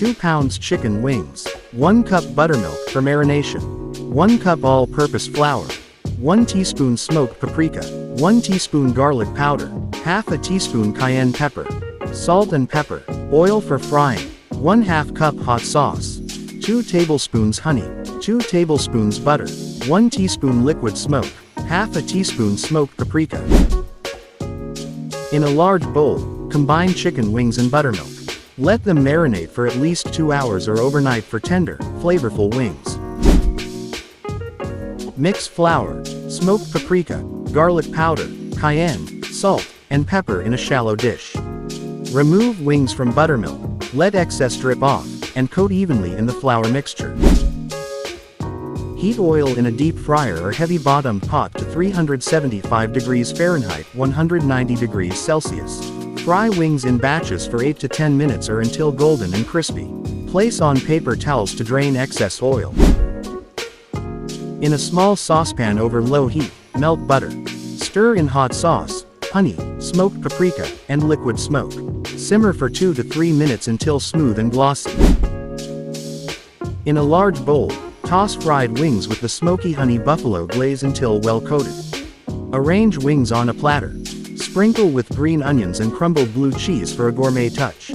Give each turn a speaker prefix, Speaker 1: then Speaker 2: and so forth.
Speaker 1: 2 pounds chicken wings, 1 cup buttermilk for marination, 1 cup all-purpose flour, 1 teaspoon smoked paprika, 1 teaspoon garlic powder, half a teaspoon cayenne pepper, salt and pepper, oil for frying, 1/2 cup hot sauce, 2 tablespoons honey, 2 tablespoons butter, 1 teaspoon liquid smoke, half a teaspoon smoked paprika. In a large bowl, combine chicken wings and buttermilk. Let them marinate for at least 2 hours or overnight for tender, flavorful wings. Mix flour, smoked paprika, garlic powder, cayenne, salt, and pepper in a shallow dish. Remove wings from buttermilk, let excess drip off, and coat evenly in the flour mixture. Heat oil in a deep fryer or heavy-bottomed pot to 375 degrees Fahrenheit 190 degrees Celsius. Fry wings in batches for 8 to 10 minutes or until golden and crispy. Place on paper towels to drain excess oil. In a small saucepan over low heat, melt butter. Stir in hot sauce, honey, smoked paprika, and liquid smoke. Simmer for 2 to 3 minutes until smooth and glossy. In a large bowl, toss fried wings with the smoky honey buffalo glaze until well coated. Arrange wings on a platter. Sprinkle with green onions and crumbled blue cheese for a gourmet touch.